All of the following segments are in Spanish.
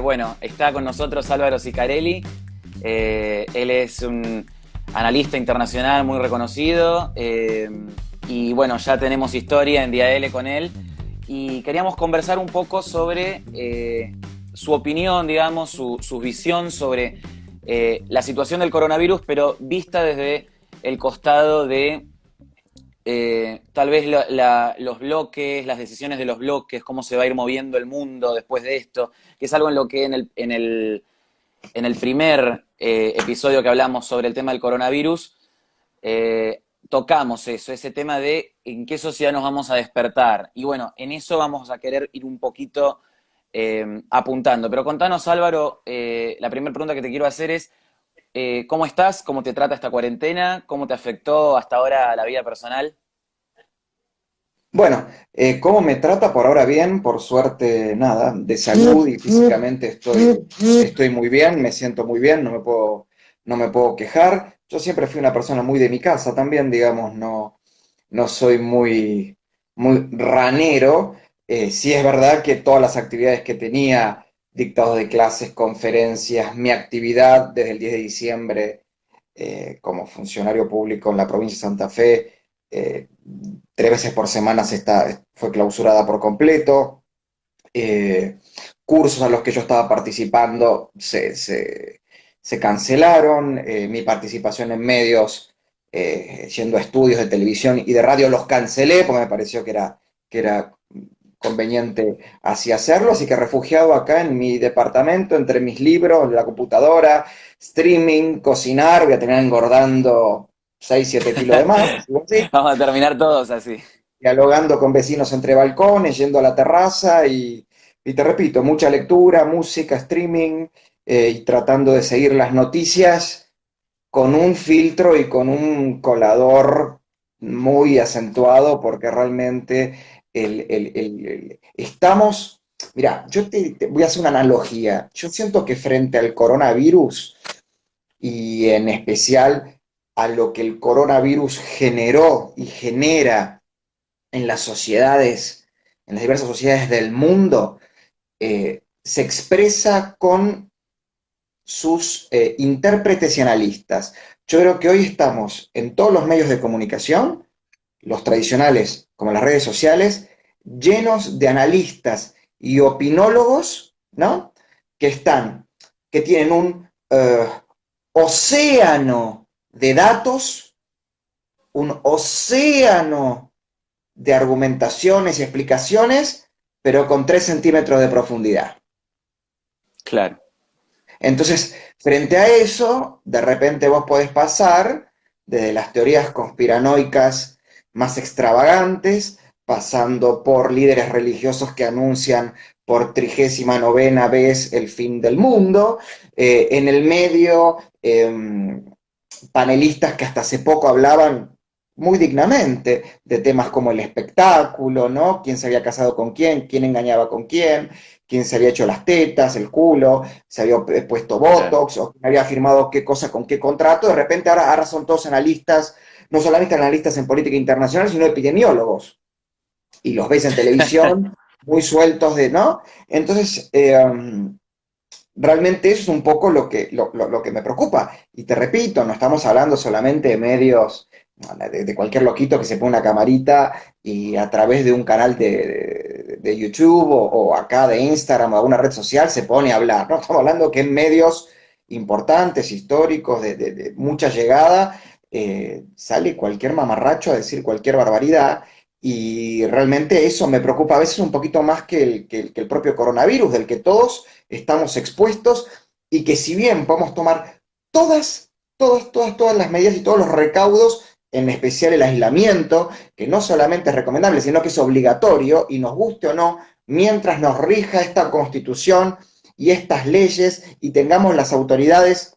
Bueno, está con nosotros Álvaro Sicarelli. Él es un analista internacional muy reconocido. Y bueno, ya tenemos historia en Día L con él. Y queríamos conversar un poco sobre su opinión, digamos, su visión sobre la situación del coronavirus, pero vista desde el costado de tal vez los bloques, las decisiones de los bloques, cómo se va a ir moviendo el mundo después de esto, que es algo en lo que en el primer episodio que hablamos sobre el tema del coronavirus, tocamos eso, ese tema de en qué sociedad nos vamos a despertar. Y bueno, en eso vamos a querer ir un poquito apuntando. Pero contanos, Álvaro, la primera pregunta que te quiero hacer es, ¿cómo estás? ¿Cómo te trata esta cuarentena? ¿Cómo te afectó hasta ahora la vida personal? Bueno, ¿cómo me trata? Por ahora bien, por suerte nada, de salud y físicamente estoy muy bien, me siento muy bien, no me puedo quejar. Yo siempre fui una persona muy de mi casa también, digamos, no soy muy ranero. Sí es verdad que todas las actividades que tenía, dictados de clases, conferencias, mi actividad desde el 10 de diciembre como funcionario público en la provincia de Santa Fe, eh, 3 veces por semana fue clausurada por completo. Eh, Cursos a los que yo estaba participando se cancelaron. Mi participación en medios, yendo a estudios de televisión y de radio, los cancelé porque me pareció que era conveniente así hacerlo, así que refugiado acá en mi departamento, entre mis libros, la computadora, streaming, cocinar, voy a terminar engordando 6 7 kilos de más, así, Vamos a terminar todos así. dialogando con vecinos entre balcones, yendo a la terraza y te repito, mucha lectura, música, streaming, y tratando de seguir las noticias con un filtro y con un colador muy acentuado, porque realmente estamos, mira, te voy a hacer una analogía. Yo siento que frente al coronavirus y en especial a lo que el coronavirus generó y genera en las sociedades, en las diversas sociedades del mundo, se expresa con sus intérpretes y analistas. Yo creo que hoy estamos en todos los medios de comunicación, los tradicionales como las redes sociales, llenos de analistas y opinólogos, ¿no? Que que tienen un océano de datos, un océano de argumentaciones y explicaciones, pero con 3 centímetros de profundidad. Claro. Entonces, frente a eso, de repente vos podés pasar desde las teorías conspiranoicas más extravagantes, pasando por líderes religiosos que anuncian por 39ª vez el fin del mundo, en el medio, panelistas que hasta hace poco hablaban muy dignamente de temas como el espectáculo, ¿no? ¿Quién se había casado con quién engañaba con quién se había hecho las tetas, el culo, se había puesto Claro. Botox, o quién había firmado qué cosa con qué contrato? De repente ahora son todos analistas, no solamente analistas en política internacional, sino epidemiólogos. Y los ves en televisión muy sueltos ¿no? Entonces, realmente eso es un poco lo que me preocupa. Y te repito, no estamos hablando solamente de medios, de cualquier loquito que se pone una camarita y a través de un canal de YouTube o acá de Instagram o alguna red social se pone a hablar. No, estamos hablando que en medios importantes, históricos, de mucha llegada, sale cualquier mamarracho a decir cualquier barbaridad. Y realmente eso me preocupa a veces un poquito más que el propio coronavirus, del que todos estamos expuestos, y que si bien podemos tomar todas las medidas y todos los recaudos, en especial el aislamiento, que no solamente es recomendable, sino que es obligatorio, y nos guste o no, mientras nos rija esta Constitución y estas leyes y tengamos las autoridades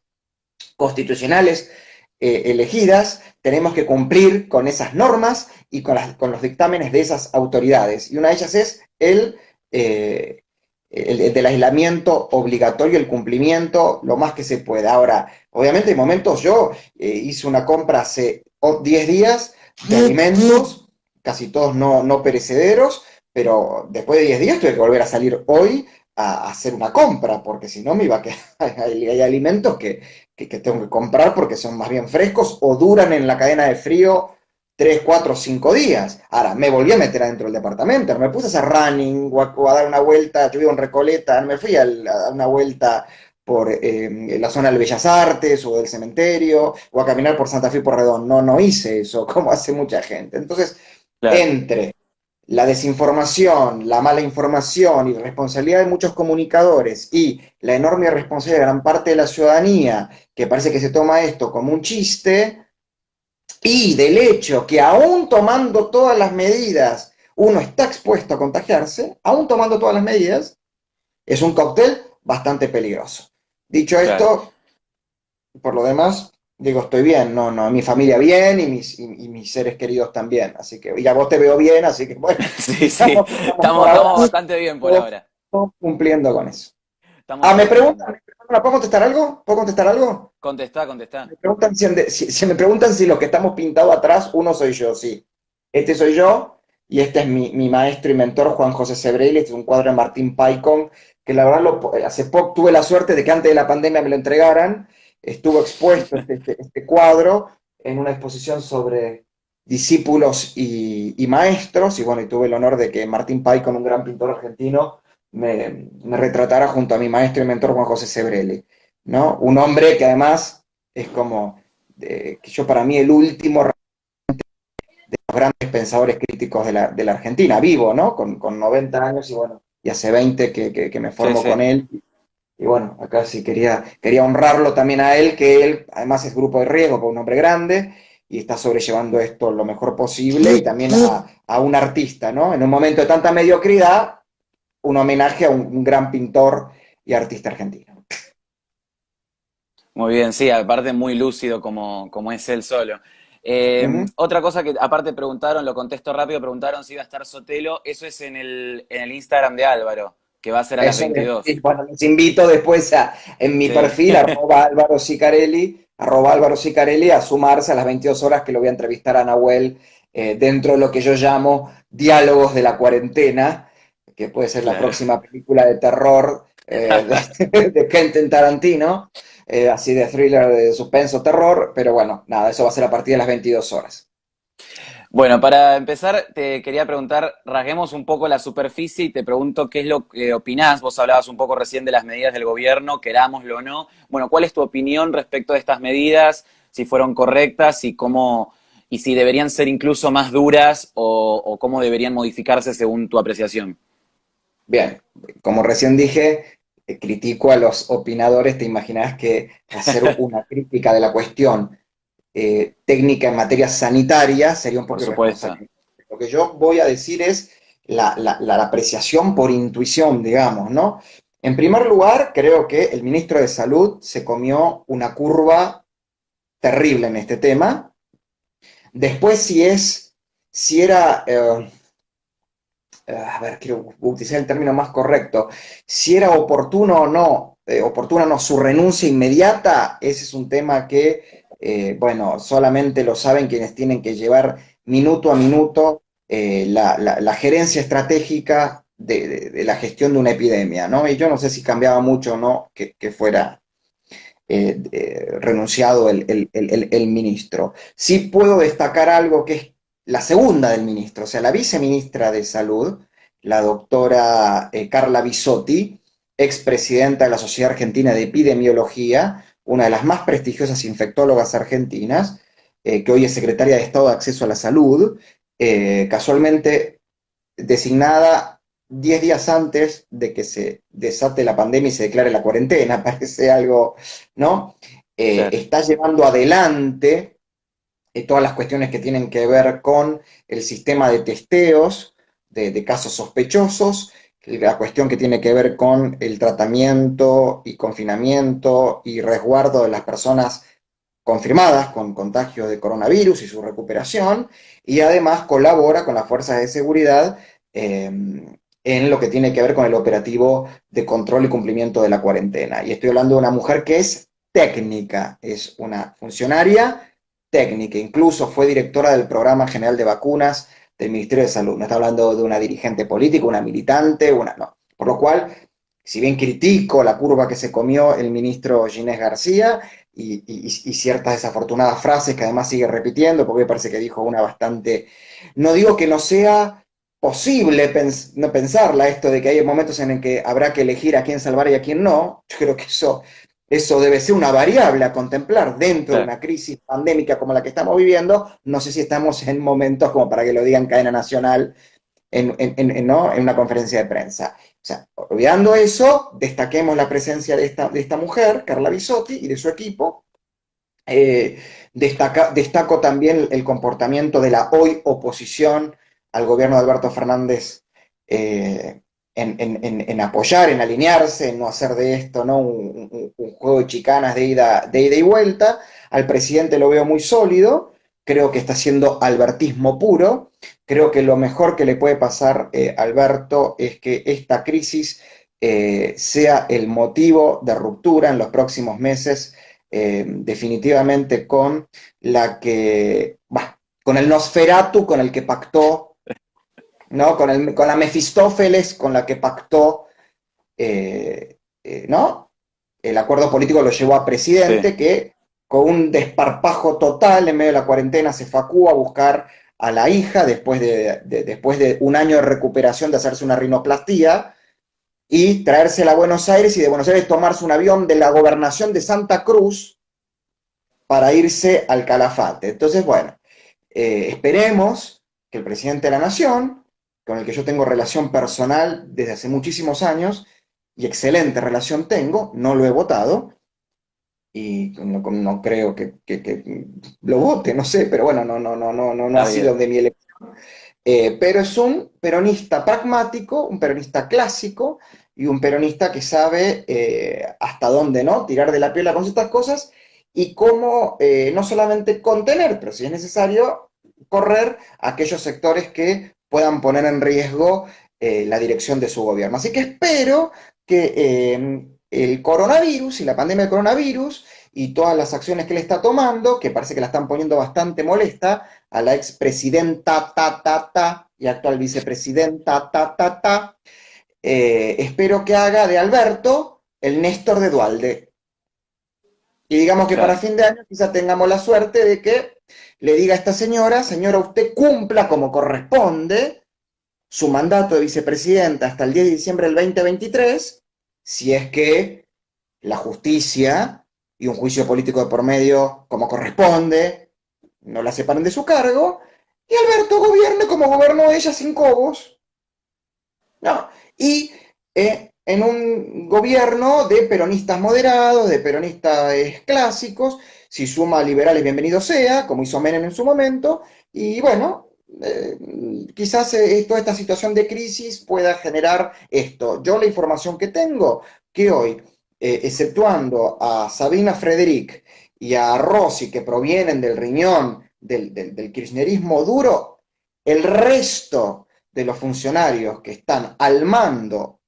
constitucionales elegidas, tenemos que cumplir con esas normas y con los dictámenes de esas autoridades. Y una de ellas es el del aislamiento obligatorio, el cumplimiento lo más que se pueda. Ahora, obviamente hay momentos, yo hice una compra hace 10 días de alimentos, casi todos no perecederos, pero después de 10 días tuve que volver a salir hoy a hacer una compra, porque si no me iba a quedar, hay alimentos que tengo que comprar porque son más bien frescos o duran en la cadena de frío 3, 4, 5 días. Ahora, me volví a meter adentro del departamento, no me puse a hacer running o a dar una vuelta, yo vivo en Recoleta, no me fui a dar una vuelta por la zona del Bellas Artes o del cementerio, o a caminar por Santa Fe y por Redón. No, no hice eso, como hace mucha gente. Entonces, Claro. entre la desinformación, la mala información y la responsabilidad de muchos comunicadores y la enorme responsabilidad de gran parte de la ciudadanía, que parece que se toma esto como un chiste, y del hecho que aún tomando todas las medidas, uno está expuesto a contagiarse, aún tomando todas las medidas, es un cóctel bastante peligroso. Dicho Claro. esto, por lo demás, digo, estoy bien, no, no, mi familia bien y mis seres queridos también, así que, y a vos te veo bien, así que bueno, Sí, sí. estamos por Estamos ahora bastante bien por todos, ahora. todos cumpliendo con eso. Estamos Ah, sobreviviendo. ¿puedo contestar algo? ¿Puedo contestar algo? Contestá, contestá. Me preguntan si me preguntan si los que estamos pintados atrás, uno soy yo, sí. Este soy yo y este es mi maestro y mentor, Juan José Sebrelli. Este es un cuadro de Martín Paicon, que la verdad hace poco tuve la suerte de que antes de la pandemia me lo entregaran. Estuvo expuesto este cuadro en una exposición sobre discípulos y maestros, y bueno, y tuve el honor de que Martín Paicon, un gran pintor argentino, me retratara junto a mi maestro y mentor Juan José Sebrelli, ¿no? Un hombre que además es como, que yo para mí el último de los grandes pensadores críticos de la Argentina, vivo, ¿no? Con 90 años y bueno, y hace 20 que me Sí, formo con sí. él. Y bueno, acá sí quería honrarlo también a él, que él además es grupo de riesgo, por un hombre grande, y está sobrellevando esto lo mejor posible, y también a un artista, ¿no? En un momento de tanta mediocridad, un homenaje a un gran pintor y artista argentino. Muy bien, sí, aparte muy lúcido como es él solo. Ujú. Otra cosa que aparte preguntaron, lo contesto rápido, preguntaron si iba a estar Sotelo, eso es en el Instagram de Álvaro, que va a ser a las Eso, 22. bueno, les invito después en mi Sí, perfil, arroba Álvaro Sicarelli, a sumarse a las 22 horas que lo voy a entrevistar a Nahuel dentro de lo que yo llamo Diálogos de la Cuarentena, que puede ser la claro. próxima película de terror de Quentin Tarantino, así de thriller, de suspenso, terror, pero bueno, nada, eso va a ser a partir de las 22 horas. Bueno, para empezar, te quería preguntar, rasguemos un poco la superficie y te pregunto qué es lo que opinás. Vos hablabas un poco recién de las medidas del gobierno, querámoslo o no. Bueno, ¿cuál es tu opinión respecto de estas medidas? Si fueron correctas y cómo, y si deberían ser incluso más duras o cómo deberían modificarse según tu apreciación. Bien, como recién dije, critico a los opinadores, te imaginas que hacer una crítica de la cuestión técnica en materia sanitaria sería un Por poco supuesto. irresponsable. Lo que yo voy a decir es la apreciación por intuición, digamos, ¿no? En primer lugar, creo que el ministro de Salud se comió una curva terrible en este tema. Después, si era, a ver, quiero utilizar el término más correcto, si era oportuna o no su renuncia inmediata, ese es un tema que, bueno, solamente lo saben quienes tienen que llevar minuto a minuto la gerencia estratégica de la gestión de una epidemia, ¿no? Y yo no sé si cambiaba mucho o no que fuera renunciado el ministro. Sí puedo destacar algo que es la segunda del ministro, o sea, la viceministra de Salud, la doctora Carla Bisotti, expresidenta de la Sociedad Argentina de Epidemiología, una de las más prestigiosas infectólogas argentinas, que hoy es secretaria de Estado de Acceso a la Salud, casualmente designada 10 días antes de que se desate la pandemia y se declare la cuarentena, parece algo, ¿no? Claro. Está llevando adelante todas las cuestiones que tienen que ver con el sistema de testeos de casos sospechosos, la cuestión que tiene que ver con el tratamiento y confinamiento y resguardo de las personas confirmadas con contagio de coronavirus y su recuperación, y además colabora con las fuerzas de seguridad en lo que tiene que ver con el operativo de control y cumplimiento de la cuarentena. Y estoy hablando de una mujer que es técnica, es una funcionaria técnica, incluso fue directora del Programa General de Vacunas del Ministerio de Salud. No está hablando de una dirigente política, una militante, no. Por lo cual, si bien critico la curva que se comió el ministro Ginés García y ciertas desafortunadas frases que además sigue repitiendo, porque me parece que dijo una bastante... No digo que no sea posible no pensarla, esto de que hay momentos en el que habrá que elegir a quién salvar y a quién no. Yo creo que eso debe ser una variable a contemplar dentro de Claro. una crisis pandémica como la que estamos viviendo. No sé si estamos en momentos como para que lo diga en cadena nacional ¿no? En una conferencia de prensa. O sea, olvidando eso, destaquemos la presencia de esta mujer, Carla Bisotti, y de su equipo. Destaco también el comportamiento de la hoy oposición al gobierno de Alberto Fernández en apoyar, en alinearse, en no hacer de esto, ¿no? Un juego de chicanas de ida y vuelta. Al presidente lo veo muy sólido, creo que está haciendo albertismo puro. Creo que lo mejor que le puede pasar a Alberto es que esta crisis sea el motivo de ruptura en los próximos meses, definitivamente con la que, bah, con el Nosferatu con el que pactó, ¿no? Con la Mefistófeles con la que pactó, ¿no? El acuerdo político lo llevó a Sí. presidente, que con un desparpajo total en medio de la cuarentena se fue a Cuba a buscar a la hija después de un año de recuperación de hacerse una rinoplastía y traérsela a Buenos Aires y de Buenos Aires tomarse un avión de la gobernación de Santa Cruz para irse al Calafate. Entonces, bueno, esperemos que el presidente de la Nación, con el que yo tengo relación personal desde hace muchísimos años, y excelente relación tengo, no lo he votado, y no creo que lo vote, no sé, pero bueno, no Está ha sido bien. de mi elección. Pero es un peronista pragmático, un peronista clásico y un peronista que sabe hasta dónde no tirar de la piola con estas cosas y cómo no solamente contener, pero si es necesario, correr a aquellos sectores que puedan poner en riesgo la dirección de su gobierno. Así que espero que el coronavirus y la pandemia del coronavirus y todas las acciones que le está tomando, que parece que la están poniendo bastante molesta, a la expresidenta y actual vicepresidenta espero que haga de Alberto el Néstor de Dualde. Y digamos que para Claro. fin de año quizá tengamos la suerte de que le diga a esta señora, señora, usted cumpla como corresponde su mandato de vicepresidenta hasta el 10 de diciembre del 2023, si es que la justicia y un juicio político de por medio, como corresponde, no la separen de su cargo, y Alberto gobierne como gobernó ella sin cobos, ¿no? Y en un gobierno de peronistas moderados, de peronistas clásicos, si suma liberales, bienvenido sea, como hizo Menem en su momento, y bueno, quizás toda esta situación de crisis pueda generar esto. Yo la información que tengo, que hoy, exceptuando a Sabina Frederick y a Rossi, que provienen del riñón del kirchnerismo duro, el resto de los funcionarios que están al mando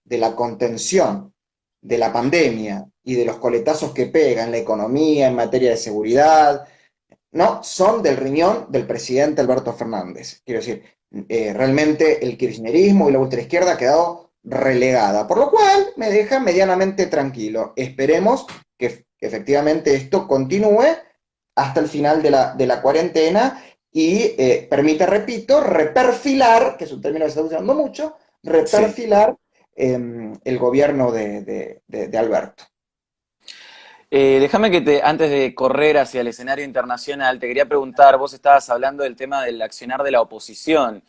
de la contención de la pandemia y de los coletazos que pega en la economía, en materia de seguridad, no, son del riñón del presidente Alberto Fernández. Quiero decir, realmente el kirchnerismo y la ultraizquierda ha quedado relegada, por lo cual me deja medianamente tranquilo. Esperemos que efectivamente esto continúe hasta el final de la cuarentena y permita, repito, reperfilar, que es un término que se está usando mucho, Sí. reperfilar el gobierno de Alberto. Déjame que antes de correr hacia el escenario internacional, te quería preguntar, vos estabas hablando del tema del accionar de la oposición,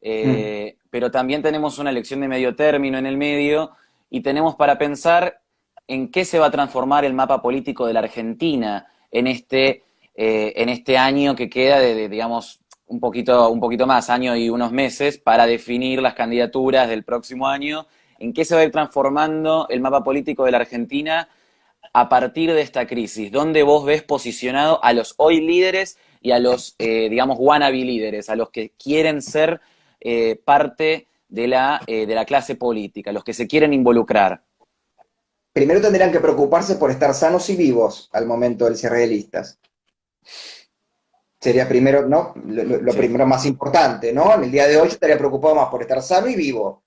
Mm. pero también tenemos una elección de medio término en el medio y tenemos para pensar en qué se va a transformar el mapa político de la Argentina en este año que queda digamos, un poquito más, año y unos meses, para definir las candidaturas del próximo año. ¿En qué se va a ir transformando el mapa político de la Argentina a partir de esta crisis? ¿Dónde vos ves posicionado a los hoy líderes y a los, digamos, wannabe líderes, a los que quieren ser parte de la clase política, los que se quieren involucrar? Primero tendrían que preocuparse por estar sanos y vivos al momento del cierre de listas. Sería primero, ¿no? Lo Sí, primero más importante, ¿no? En el día de hoy yo estaría preocupado más por estar sano y vivo.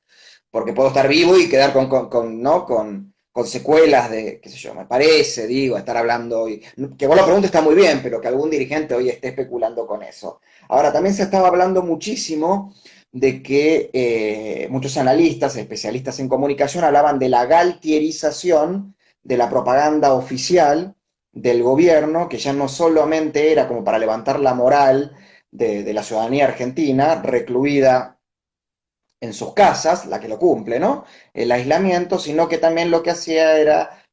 porque puedo estar vivo y quedar ¿no? con secuelas de, qué sé yo, me parece, digo, estar hablando hoy. Que vos lo preguntes está muy bien, pero que algún dirigente hoy esté especulando con eso. Ahora, también se estaba hablando muchísimo de que muchos analistas, especialistas en comunicación, hablaban de la galtierización de la propaganda oficial del gobierno, que ya no solamente era como para levantar la moral de la ciudadanía argentina, recluida en sus casas, la que lo cumple, ¿no? El aislamiento, sino que también lo que hacía era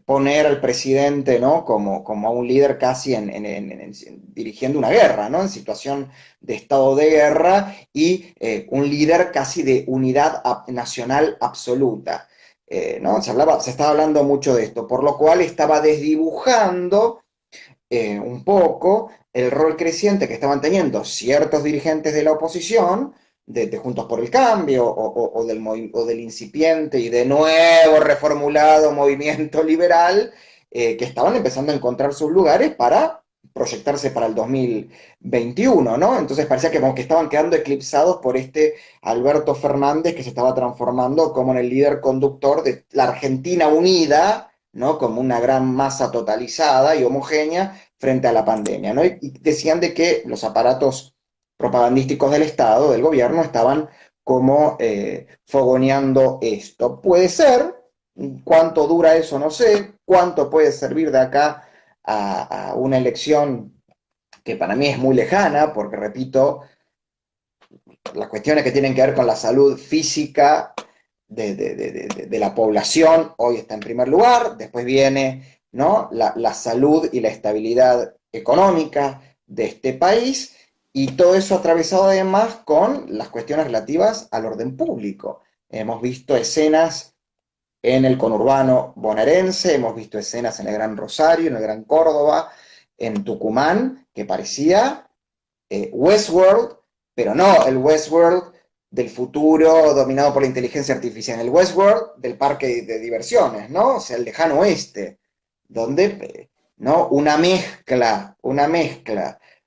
poner al presidente, ¿no? Como a un líder casi dirigiendo una guerra, ¿no? En situación de estado de guerra y un líder casi de unidad nacional absoluta. ¿No? Se estaba hablando mucho de esto, por lo cual estaba desdibujando un poco el rol creciente que estaban teniendo ciertos dirigentes de la oposición, de Juntos por el Cambio o del incipiente y de nuevo reformulado movimiento liberal, que estaban empezando a encontrar sus lugares para proyectarse para el 2021, ¿no? Entonces parecía que como que estaban quedando eclipsados por este Alberto Fernández que se estaba transformando como en el líder conductor de la Argentina unida, ¿no? Como una gran masa totalizada y homogénea frente a la pandemia, ¿no? Y decían de que los aparatos propagandísticos del Estado, del gobierno, estaban como fogoneando esto. Puede ser, cuánto dura eso no sé, cuánto puede servir de acá a una elección que para mí es muy lejana, porque repito, las cuestiones que tienen que ver con la salud física de la población hoy está en primer lugar, después viene, ¿no? la salud y la estabilidad económica de este país, y todo eso atravesado además con las cuestiones relativas al orden público. Hemos visto escenas en el conurbano bonaerense, hemos visto escenas en el Gran Rosario, en el Gran Córdoba, en Tucumán, que parecía Westworld, pero no el Westworld del futuro dominado por la inteligencia artificial, el Westworld del parque de diversiones, ¿no? O sea, el lejano oeste, donde, ¿no? Una mezcla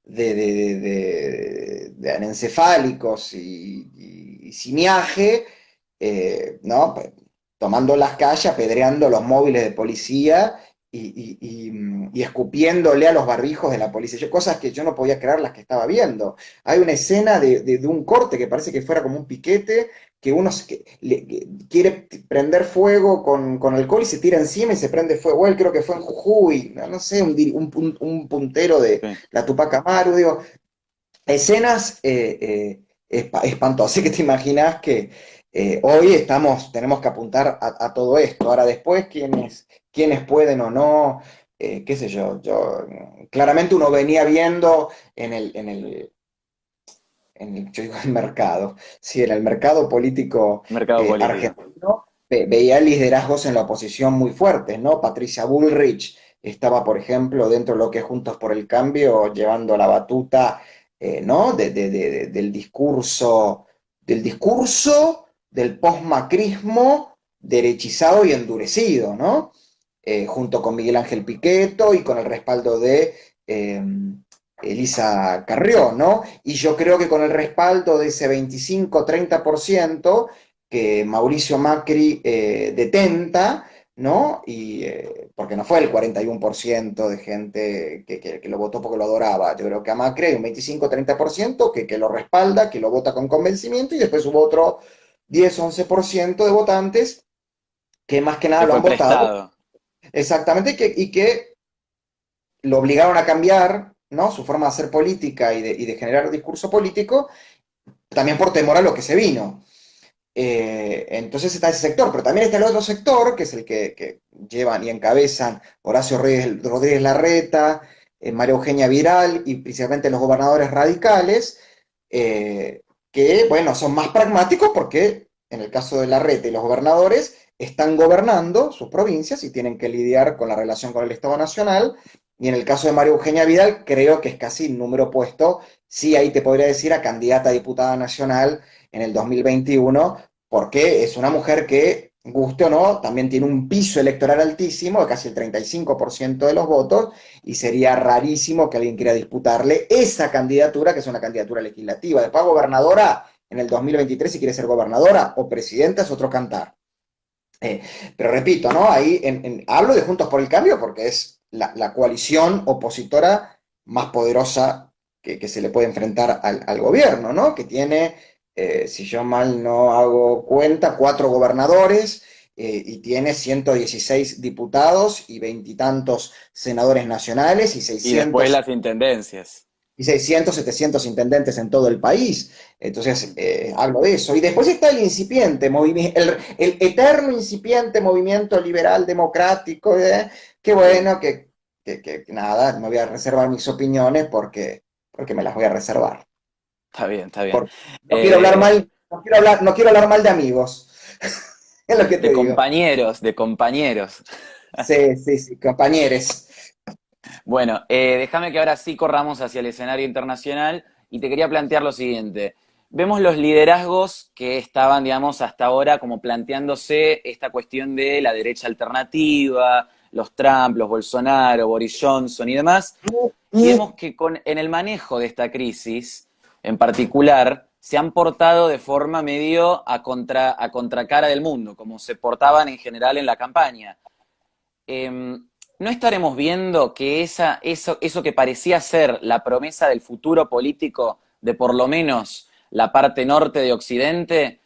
de anencefálicos y simiaje, ¿no? Tomando las calles, apedreando los móviles de policía y escupiéndole a los barbijos de la policía. Cosas que yo no podía creer las que estaba viendo. Hay una escena de un corte que parece que fuera como un piquete, que uno quiere prender fuego con alcohol y se tira encima y se prende fuego. Él creo que fue en Jujuy, no sé, un puntero de Sí. la Tupac Amaru, digo, escenas espantosas. Así que te imaginas que hoy tenemos que apuntar a todo esto. Ahora, después, quiénes pueden o no, qué sé yo, claramente uno venía viendo yo digo el mercado, sí, en el mercado político Mercado político. argentino, veía liderazgos en la oposición muy fuertes, ¿no? Patricia Bullrich estaba, por ejemplo, dentro de lo que es Juntos por el Cambio, llevando la batuta, ¿no? Del discurso del posmacrismo derechizado y endurecido, ¿no? Junto con Miguel Ángel Pichetto y con el respaldo de Elisa Carrió, ¿no? Y yo creo que con el respaldo de ese 25-30% que Mauricio Macri detenta, ¿no? Porque no fue el 41% de gente que lo votó porque lo adoraba. Yo creo que a Macri hay un 25-30% que lo respalda, que lo vota con convencimiento, y después hubo otro 10-11% de votantes que más que nada Que lo fue han votado. prestado. Exactamente, y que lo obligaron a cambiar, ¿no? Su forma de hacer política y de generar discurso político, también por temor a lo que se vino. Entonces está ese sector, pero también está el otro sector, que es el que llevan y encabezan Horacio Rodríguez Larreta, María Eugenia Vidal y principalmente los gobernadores radicales, que, bueno, son más pragmáticos porque en el caso de Larreta y los gobernadores están gobernando sus provincias y tienen que lidiar con la relación con el Estado Nacional. Y en el caso de María Eugenia Vidal, creo que es casi número opuesto. Sí, ahí te podría decir a candidata a diputada nacional en el 2021, porque es una mujer que, guste o no, también tiene un piso electoral altísimo, de casi el 35% de los votos, y sería rarísimo que alguien quiera disputarle esa candidatura, que es una candidatura legislativa. Después, gobernadora, en el 2023 si quiere ser gobernadora o presidenta, es otro cantar. Pero repito, ¿no? Ahí hablo de Juntos por el Cambio porque es la coalición opositora más poderosa que se le puede enfrentar al gobierno, ¿no? Que tiene, si yo mal no hago cuenta, 4 gobernadores y tiene 116 diputados y veintitantos senadores nacionales Y después las intendencias. 600, 700 intendentes en todo el país. Entonces, hablo de eso. Y después está el incipiente movimiento, el eterno incipiente movimiento liberal democrático. Qué bueno que nada, me voy a reservar mis opiniones porque me las voy a reservar. Está bien, está bien. No quiero hablar mal, no quiero hablar mal de amigos. Es lo que te De digo. compañeros, de compañeros. Sí, sí, sí, compañeros. Bueno, déjame que ahora sí corramos hacia el escenario internacional y te quería plantear lo siguiente. Vemos los liderazgos que estaban, digamos, hasta ahora como planteándose esta cuestión de la derecha alternativa, los Trump, los Bolsonaro, Boris Johnson y demás, y vemos que en el manejo de esta crisis, en particular, se han portado de forma medio a contracara del mundo, como se portaban en general en la campaña. ¿No estaremos viendo que eso que parecía ser la promesa del futuro político de por lo menos la parte norte de Occidente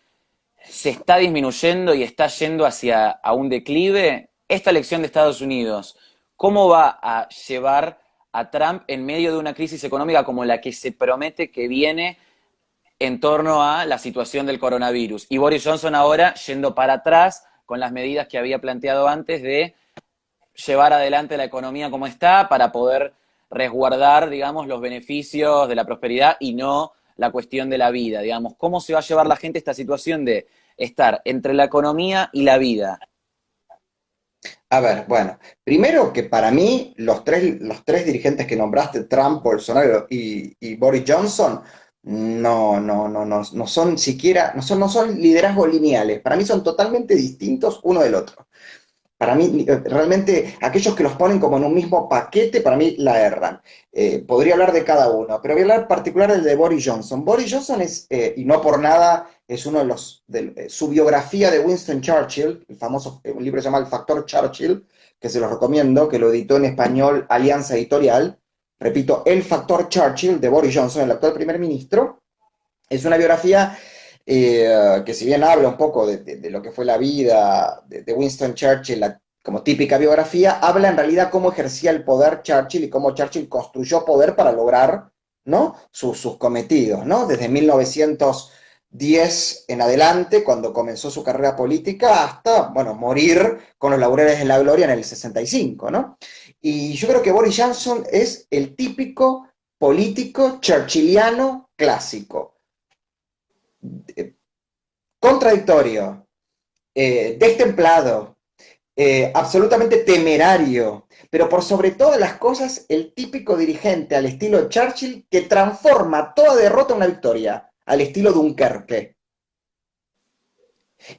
se está disminuyendo y está yendo hacia un declive? Esta elección de Estados Unidos, ¿cómo va a llevar a Trump en medio de una crisis económica como la que se promete que viene en torno a la situación del coronavirus? Y Boris Johnson ahora yendo para atrás con las medidas que había planteado antes de llevar adelante la economía como está para poder resguardar, digamos, los beneficios de la prosperidad y no la cuestión de la vida, digamos. ¿Cómo se va a llevar la gente esta situación de estar entre la economía y la vida? A ver, bueno, primero que para mí los tres dirigentes que nombraste, Trump, Bolsonaro y Boris Johnson, no son siquiera, no son liderazgos lineales, para mí son totalmente distintos uno del otro. Para mí, realmente, aquellos que los ponen como en un mismo paquete, para mí la erran. Podría hablar de cada uno, pero voy a hablar en particular del de Boris Johnson. Boris Johnson es, y no por nada, es uno de su biografía de Winston Churchill, el famoso, un libro que se llama El Factor Churchill, que se los recomiendo, que lo editó en español Alianza Editorial. Repito, El Factor Churchill de Boris Johnson, el actual primer ministro. Es una biografía que si bien habla un poco de lo que fue la vida de Winston Churchill, como típica biografía, habla en realidad cómo ejercía el poder Churchill y cómo Churchill construyó poder para lograr, ¿no? sus cometidos, ¿no? Desde 1910 en adelante, cuando comenzó su carrera política, hasta, bueno, morir con los laureles de la gloria en el 65, ¿no? Y yo creo que Boris Johnson es el típico político churchilliano clásico. Contradictorio, destemplado, absolutamente temerario, pero por sobre todas las cosas, el típico dirigente al estilo Churchill que transforma toda derrota en una victoria, al estilo Dunkerque.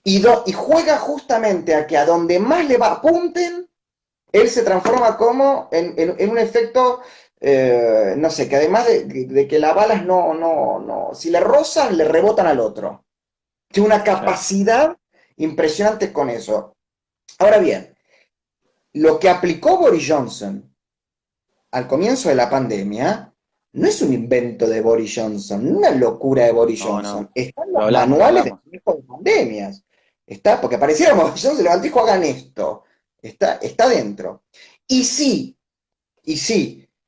Y juega justamente a que a donde más le apunten, él se transforma como en un efecto, no sé, que además de que las balas si le rozan, le rebotan al otro. Tiene una capacidad impresionante con eso. Ahora bien, lo que aplicó Boris Johnson al comienzo de la pandemia no es un invento de Boris Johnson, no una locura de Boris Johnson. No. Están los manuales de manejo de pandemias. Porque pareciera que Boris Johnson se levantó y dijo, hagan esto. Está dentro. Y sí,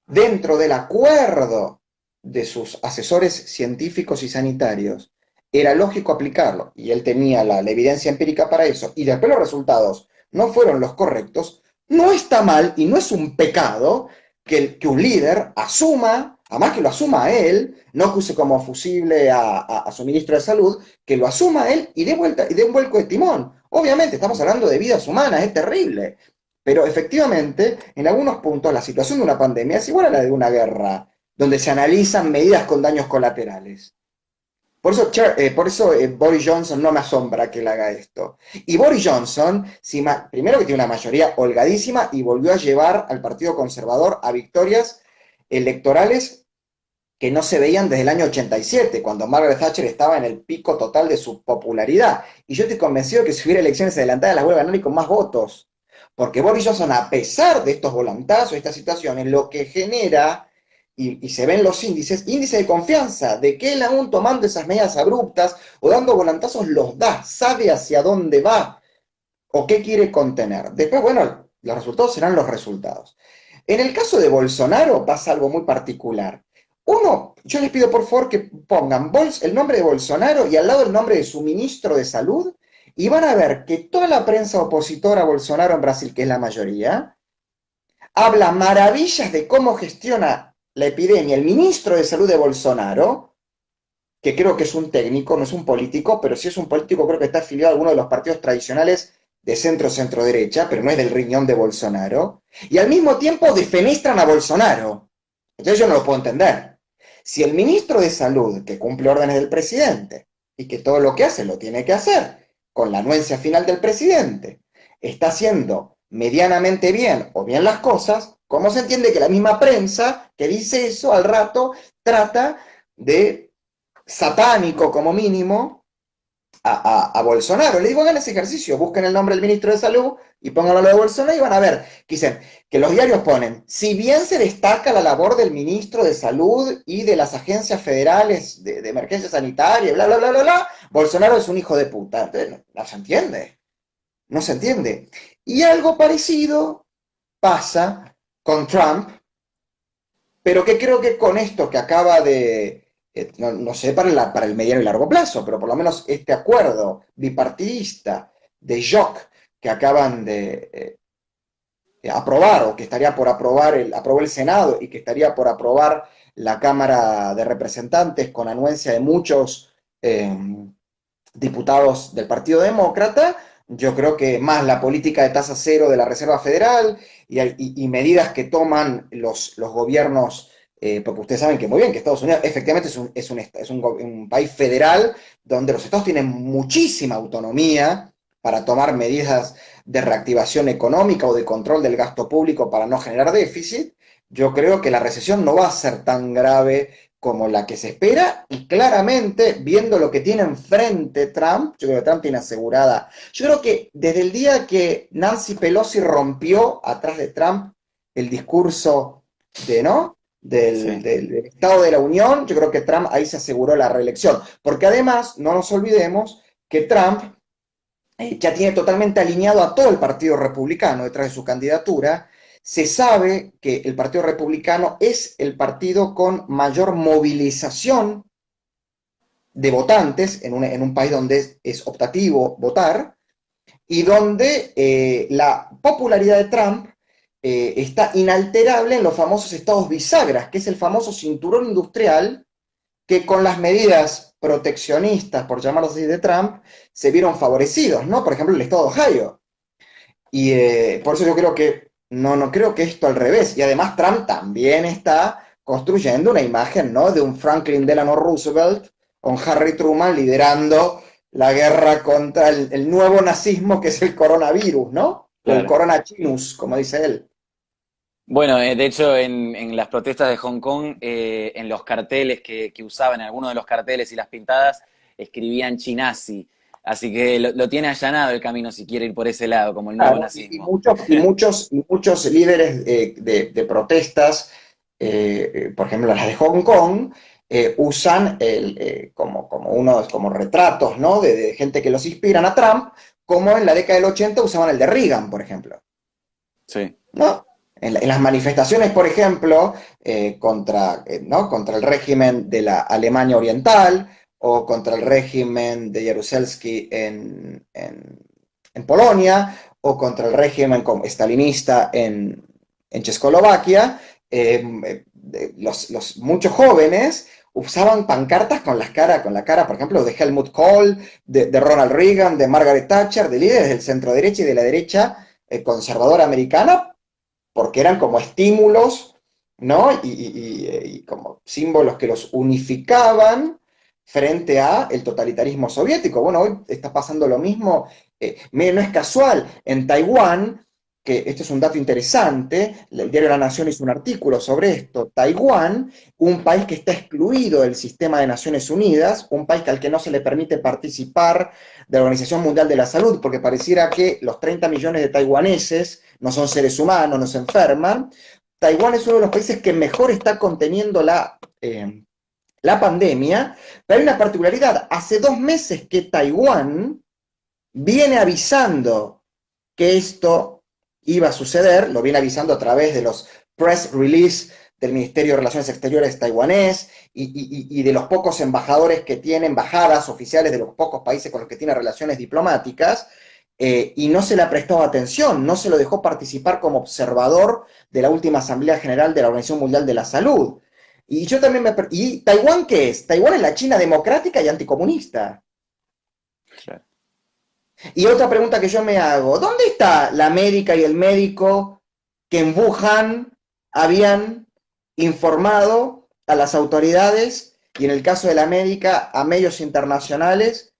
dentro del acuerdo de sus asesores científicos y sanitarios, era lógico aplicarlo, y él tenía la evidencia empírica para eso, y después los resultados no fueron los correctos, no está mal y no es un pecado que un líder asuma, además que lo asuma a él, no que use como fusible a su ministro de salud, que lo asuma a él y dé un vuelco de timón. Obviamente estamos hablando de vidas humanas, es terrible, pero efectivamente en algunos puntos la situación de una pandemia es igual a la de una guerra, donde se analizan medidas con daños colaterales. Por eso Boris Johnson no me asombra que él haga esto. Y Boris Johnson, primero que tiene una mayoría holgadísima y volvió a llevar al Partido Conservador a victorias electorales que no se veían desde el año 87, cuando Margaret Thatcher estaba en el pico total de su popularidad. Y yo estoy convencido que si hubiera elecciones adelantadas las vuelve a ganar y con más votos. Porque Boris Johnson, a pesar de estos volantazos, de estas situaciones, lo que genera, y se ven los índices, índice de confianza, de que él aún tomando esas medidas abruptas o dando volantazos los da, sabe hacia dónde va o qué quiere contener. Después, bueno, los resultados serán los resultados. En el caso de Bolsonaro pasa algo muy particular. Uno, yo les pido por favor que pongan el nombre de Bolsonaro y al lado el nombre de su ministro de Salud y van a ver que toda la prensa opositora a Bolsonaro en Brasil, que es la mayoría, habla maravillas de cómo gestiona la epidemia el ministro de Salud de Bolsonaro, que creo que es un técnico, no es un político, pero si es un político creo que está afiliado a alguno de los partidos tradicionales de centro-centro-derecha, pero no es del riñón de Bolsonaro, y al mismo tiempo defenestran a Bolsonaro. Entonces yo no lo puedo entender. Si el ministro de Salud, que cumple órdenes del presidente, y que todo lo que hace lo tiene que hacer, con la anuencia final del presidente, está haciendo medianamente bien o bien las cosas, ¿cómo se entiende que la misma prensa que dice eso al rato trata de satánico como mínimo a Bolsonaro? Le digo, hagan ese ejercicio, busquen el nombre del ministro de Salud y pónganlo a lo de Bolsonaro y van a ver que dicen que los diarios ponen, si bien se destaca la labor del ministro de Salud y de las agencias federales de emergencia sanitaria, bla, bla, bla, bla, bla, Bolsonaro es un hijo de puta. Entonces, no se entiende, no se entiende. Y algo parecido pasa con Trump, pero que creo que con esto que acaba de, no sé para el mediano y largo plazo, pero por lo menos este acuerdo bipartidista de JOC que acaban de aprobar, o que estaría por aprobar, aprobó el Senado y que estaría por aprobar la Cámara de Representantes con anuencia de muchos diputados del Partido Demócrata, yo creo que más la política de tasa cero de la Reserva Federal y medidas que toman los gobiernos, porque ustedes saben que muy bien que Estados Unidos efectivamente es un país federal donde los estados tienen muchísima autonomía para tomar medidas de reactivación económica o de control del gasto público para no generar déficit. Yo creo que la recesión no va a ser tan grave como la que se espera, y claramente, viendo lo que tiene enfrente Trump, yo creo que Trump tiene asegurada, yo creo que desde el día que Nancy Pelosi rompió atrás de Trump el discurso de, ¿no? Sí. Del Estado de la Unión, yo creo que Trump ahí se aseguró la reelección, porque además, no nos olvidemos que Trump ya tiene totalmente alineado a todo el Partido Republicano detrás de su candidatura. Se sabe que el Partido Republicano es el partido con mayor movilización de votantes en un país donde es optativo votar, y donde la popularidad de Trump está inalterable en los famosos estados bisagras, que es el famoso cinturón industrial que con las medidas proteccionistas, por llamarlos así, de Trump, se vieron favorecidos, ¿no? Por ejemplo, el estado de Ohio. Y por eso yo creo que no creo que esto al revés. Y además Trump también está construyendo una imagen, ¿no? De un Franklin Delano Roosevelt con Harry Truman liderando la guerra contra el nuevo nazismo que es el coronavirus, ¿no? O el Claro. coronachinus, como dice él. Bueno, de hecho, en las protestas de Hong Kong, en los carteles que usaban, en algunos de los carteles y las pintadas, escribían Chinasi. Así que lo tiene allanado el camino si quiere ir por ese lado, como el nuevo Claro, nazismo. muchos líderes de protestas, por ejemplo las de Hong Kong, usan como retratos, ¿no? De gente que los inspiran a Trump, como en la década del 80 usaban el de Reagan, por ejemplo, Sí, ¿no? En las manifestaciones, por ejemplo, ¿no? Contra el régimen de la Alemania Oriental o contra el régimen de Jaruzelski en Polonia, o contra el régimen stalinista en Checoslovaquia, muchos jóvenes usaban pancartas con la cara, por ejemplo, de Helmut Kohl, de Ronald Reagan, de Margaret Thatcher, de líderes del centro derecha y de la derecha conservadora americana, porque eran como estímulos, ¿no? Y como símbolos que los unificaban frente a el totalitarismo soviético. Bueno, hoy está pasando lo mismo, no es casual, en Taiwán, que este es un dato interesante, el diario La Nación hizo un artículo sobre esto, Taiwán, un país que está excluido del sistema de Naciones Unidas, un país al que no se le permite participar de la Organización Mundial de la Salud, porque pareciera que los 30 millones de taiwaneses no son seres humanos, no se enferman. Taiwán es uno de los países que mejor está conteniendo la pandemia, pero hay una particularidad, hace 2 meses que Taiwán viene avisando que esto iba a suceder, lo viene avisando a través de los press release del Ministerio de Relaciones Exteriores taiwanés y de los pocos embajadores que tiene, embajadas oficiales de los pocos países con los que tiene relaciones diplomáticas, y no se le ha prestado atención, no se lo dejó participar como observador de la última Asamblea General de la Organización Mundial de la Salud. Y yo también ¿Y Taiwán qué es? Taiwán es la China democrática y anticomunista. Claro. Y otra pregunta que yo me hago, ¿dónde está la médica y el médico que en Wuhan habían informado a las autoridades, y en el caso de la médica, a medios internacionales,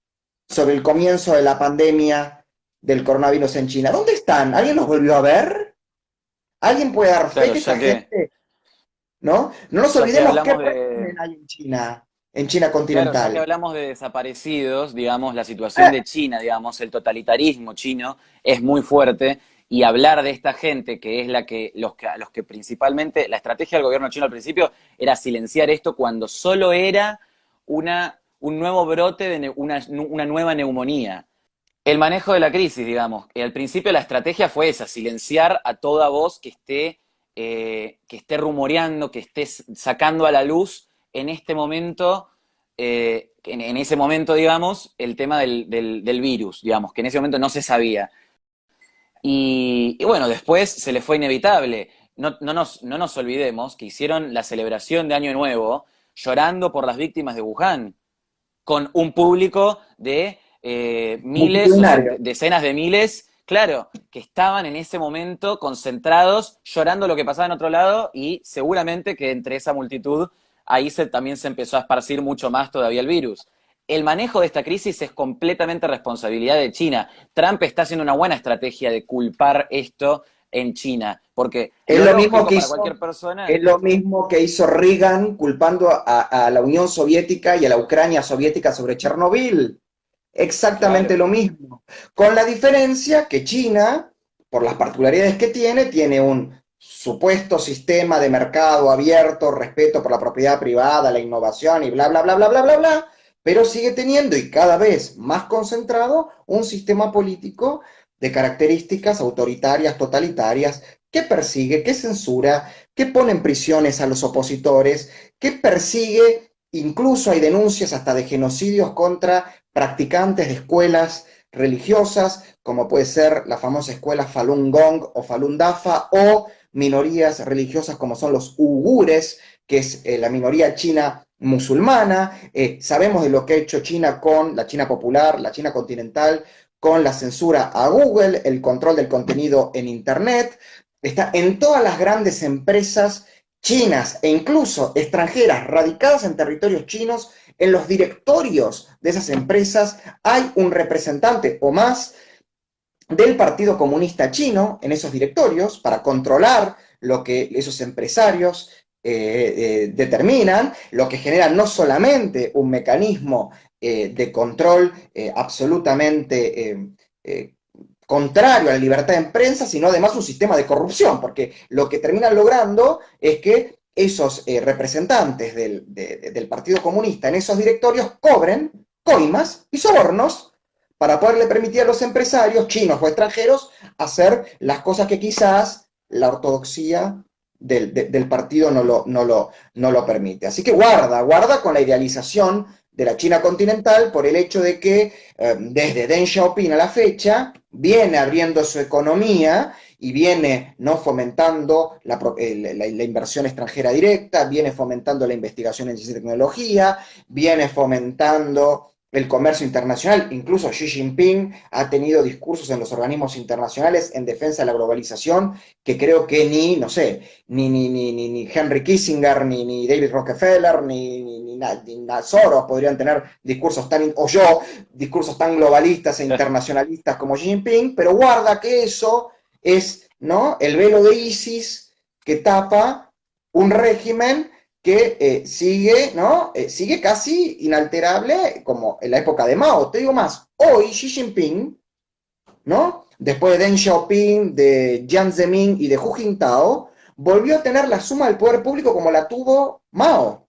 sobre el comienzo de la pandemia del coronavirus en China? ¿Dónde están? ¿Alguien los volvió a ver? ¿Alguien puede dar fe Claro, que esta ya que, gente, ¿no? No nos ya que olvidemos qué hablamos régimen hay en China claro, ya que continental. hablamos de desaparecidos, digamos, la situación de China, digamos, el totalitarismo chino es muy fuerte y hablar de esta gente que es los que principalmente, la estrategia del gobierno chino al principio era silenciar esto cuando solo era un nuevo brote de una nueva neumonía. El manejo de la crisis, digamos, al principio la estrategia fue esa, silenciar a toda voz que esté rumoreando, que esté sacando a la luz en este momento, en ese momento, digamos, el tema del virus, digamos, que en ese momento no se sabía. Y bueno, después se le fue inevitable. No nos olvidemos que hicieron la celebración de Año Nuevo llorando por las víctimas de Wuhan, con un público de miles o Multitudinario. decenas de miles, claro, que estaban en ese momento concentrados, llorando lo que pasaba en otro lado, y seguramente que entre esa multitud ahí también se empezó a esparcir mucho más todavía el virus. El manejo de esta crisis es completamente responsabilidad de China. Trump está haciendo una buena estrategia de culpar esto en China, porque Es lo lo mismo lógico que para hizo, cualquier persona, es lo mismo que hizo Reagan culpando a la Unión Soviética y a la Ucrania soviética sobre Chernobyl. Exactamente claro, lo mismo. Con la diferencia que China, por las particularidades que tiene un supuesto sistema de mercado abierto, respeto por la propiedad privada, la innovación y bla, bla, bla, bla, bla, bla, bla, pero sigue teniendo y cada vez más concentrado un sistema político de características autoritarias, totalitarias, que persigue, que censura, que pone en prisiones a los opositores, que persigue, incluso hay denuncias hasta de genocidios contra practicantes de escuelas religiosas, como puede ser la famosa escuela Falun Gong o Falun Dafa, o minorías religiosas como son los uigures, que es la minoría china musulmana. Sabemos de lo que ha hecho China con la China popular, la China continental, con la censura a Google, el control del contenido en Internet. Está en todas las grandes empresas chinas e incluso extranjeras radicadas en territorios chinos. En los directorios de esas empresas hay un representante o más del Partido Comunista Chino en esos directorios para controlar lo que esos empresarios determinan, lo que genera no solamente un mecanismo de control absolutamente contrario a la libertad de prensa, sino además un sistema de corrupción, porque lo que terminan logrando es que esos representantes del Partido Comunista en esos directorios cobren coimas y sobornos para poderle permitir a los empresarios, chinos o extranjeros, hacer las cosas que quizás la ortodoxia del partido no lo permite. Así que guarda con la idealización de la China continental por el hecho de que desde Deng Xiaoping a la fecha viene abriendo su economía y viene no fomentando la inversión extranjera directa, viene fomentando la investigación en ciencia y tecnología, viene fomentando el comercio internacional. Incluso Xi Jinping ha tenido discursos en los organismos internacionales en defensa de la globalización que creo que ni Henry Kissinger, ni David Rockefeller, ni Soros podrían tener discursos discursos tan globalistas e internacionalistas como Xi Jinping, pero guarda que eso es ¿no? El velo de Isis que tapa un régimen que sigue, ¿no? Sigue casi inalterable como en la época de Mao. Te digo más, hoy Xi Jinping, ¿no? Después de Deng Xiaoping, de Jiang Zemin y de Hu Jintao, volvió a tener la suma del poder público como la tuvo Mao.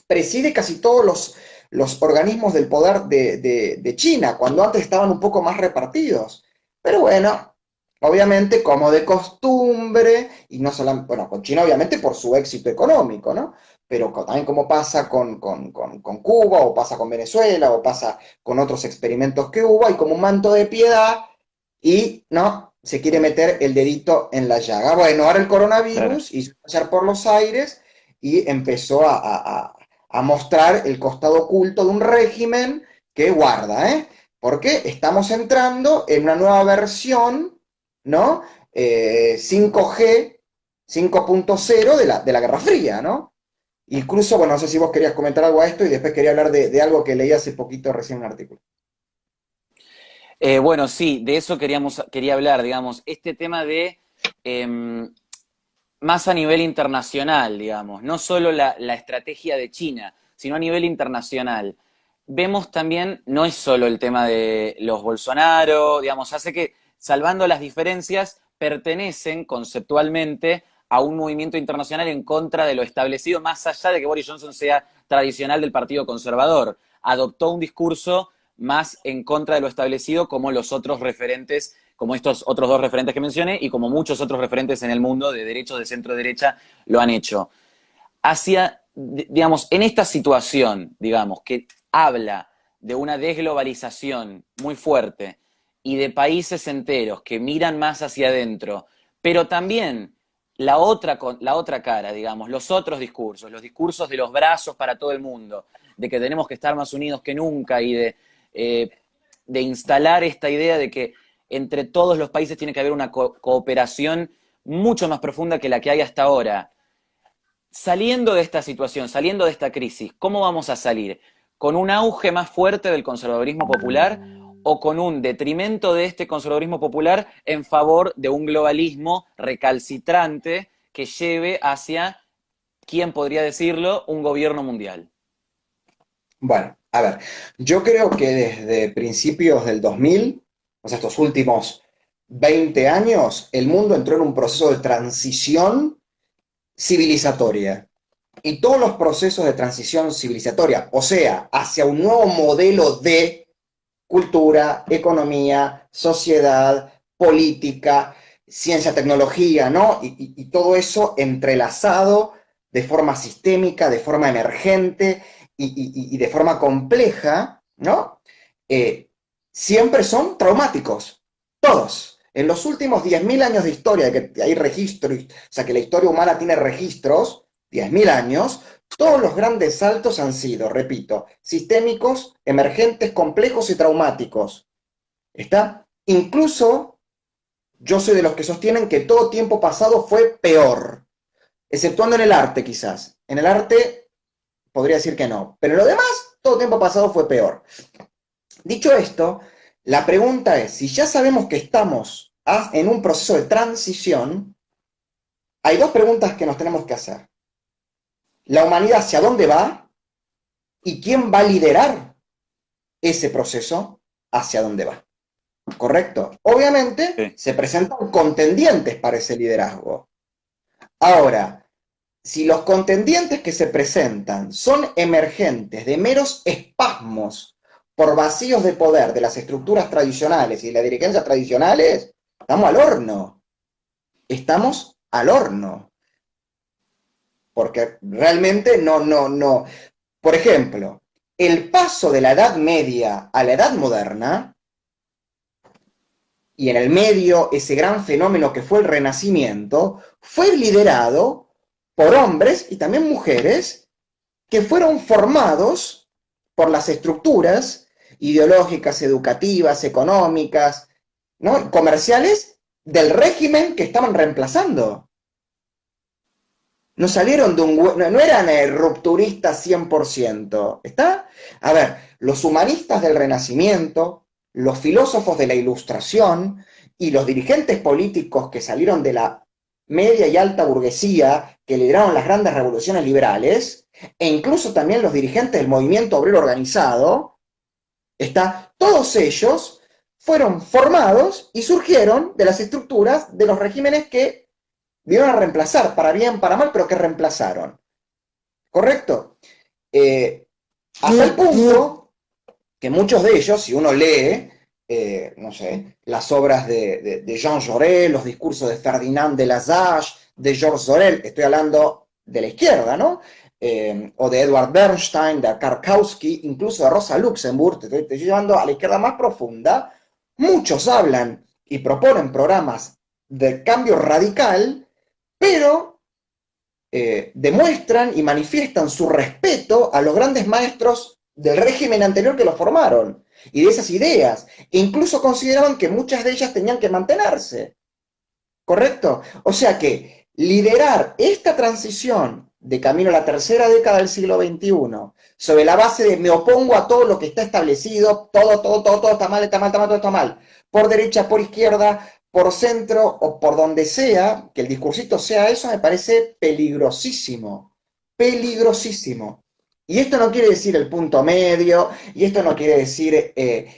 Preside casi todos los organismos del poder de China, cuando antes estaban un poco más repartidos. Pero bueno, obviamente como de costumbre, y no solamente, bueno, con China obviamente por su éxito económico, ¿no? Pero también como pasa con Cuba, o pasa con Venezuela, o pasa con otros experimentos que hubo, hay como un manto de piedad y, ¿no? Se quiere meter el dedito en la llaga. Bueno, ahora el Claro. coronavirus hizo pasar por los aires y empezó a mostrar el costado oculto de un régimen que guarda, ¿eh? Porque estamos entrando en una nueva versión, ¿no? 5G, 5.0 de la Guerra Fría, ¿no? Incluso, bueno, no sé si vos querías comentar algo a esto y después quería hablar de algo que leí hace poquito recién en un artículo. Bueno, sí, de eso quería hablar, digamos, este tema de más a nivel internacional, digamos, no solo la estrategia de China, sino a nivel internacional. Vemos también, no es solo el tema de los Bolsonaro, digamos, hace que, salvando las diferencias, pertenecen conceptualmente a un movimiento internacional en contra de lo establecido, más allá de que Boris Johnson sea tradicional del Partido Conservador. Adoptó un discurso más en contra de lo establecido, como los otros referentes, como estos otros dos referentes que mencioné, y como muchos otros referentes en el mundo de derechos de centro derecha lo han hecho. Hacia, digamos, en esta situación, digamos, que habla de una desglobalización muy fuerte y de países enteros que miran más hacia adentro, pero también la otra cara, digamos, los otros discursos, los discursos de los brazos para todo el mundo, de que tenemos que estar más unidos que nunca y de instalar esta idea de que entre todos los países tiene que haber una cooperación mucho más profunda que la que hay hasta ahora. Saliendo de esta situación, saliendo de esta crisis, ¿cómo vamos a salir? ¿Con un auge más fuerte del conservadurismo popular o con un detrimento de este conservadurismo popular en favor de un globalismo recalcitrante que lleve hacia, ¿quién podría decirlo?, un gobierno mundial? Bueno, a ver, yo creo que desde principios del 2000, o sea, estos últimos 20 años, el mundo entró en un proceso de transición civilizatoria. Y todos los procesos de transición civilizatoria, o sea, hacia un nuevo modelo de cultura, economía, sociedad, política, ciencia, tecnología, ¿no? Y todo eso entrelazado de forma sistémica, de forma emergente y de forma compleja, ¿no? Siempre son traumáticos, todos. En los últimos 10.000 años de historia, que hay registros, o sea, que la historia humana tiene registros, 10.000 años, todos los grandes saltos han sido, repito, sistémicos, emergentes, complejos y traumáticos. ¿Está? Incluso yo soy de los que sostienen que todo tiempo pasado fue peor, exceptuando en el arte quizás. En el arte podría decir que no, pero en lo demás, todo tiempo pasado fue peor. Dicho esto, la pregunta es, si ya sabemos que estamos en un proceso de transición, hay dos preguntas que nos tenemos que hacer. La humanidad, ¿hacia dónde va? ¿Y quién va a liderar ese proceso hacia dónde va? ¿Correcto? Obviamente Sí. se presentan contendientes para ese liderazgo. Ahora, si los contendientes que se presentan son emergentes de meros espasmos por vacíos de poder de las estructuras tradicionales y de las dirigencias tradicionales, estamos al horno. Estamos al horno. Porque realmente no. Por ejemplo, el paso de la Edad Media a la Edad Moderna, y en el medio ese gran fenómeno que fue el Renacimiento, fue liderado por hombres y también mujeres que fueron formados por las estructuras ideológicas, educativas, económicas, ¿no?, comerciales del régimen que estaban reemplazando. No salieron de un... no eran rupturistas 100%. ¿Está? A ver, los humanistas del Renacimiento, los filósofos de la Ilustración y los dirigentes políticos que salieron de la media y alta burguesía, que lideraron las grandes revoluciones liberales, e incluso también los dirigentes del movimiento obrero organizado, todos ellos fueron formados y surgieron de las estructuras de los regímenes que vinieron a reemplazar, para bien, para mal, pero que reemplazaron. ¿Correcto? Hasta el punto que muchos de ellos, si uno lee, no sé, las obras de Jean Jaurès, los discursos de Ferdinand de Lassalle, de Georges Sorel, estoy hablando de la izquierda, ¿no? O de Edward Bernstein, de Karkowski, incluso de Rosa Luxemburg, te estoy llevando a la izquierda más profunda. Muchos hablan y proponen programas de cambio radical, pero demuestran y manifiestan su respeto a los grandes maestros del régimen anterior que los formaron, y de esas ideas, e incluso consideraban que muchas de ellas tenían que mantenerse, ¿correcto? O sea que liderar esta transición de camino a la tercera década del siglo XXI, sobre la base de me opongo a todo lo que está establecido, todo está mal, todo está mal, por derecha, por izquierda, por centro o por donde sea, que el discursito sea eso, me parece peligrosísimo, peligrosísimo. Y esto no quiere decir el punto medio, y esto no quiere decir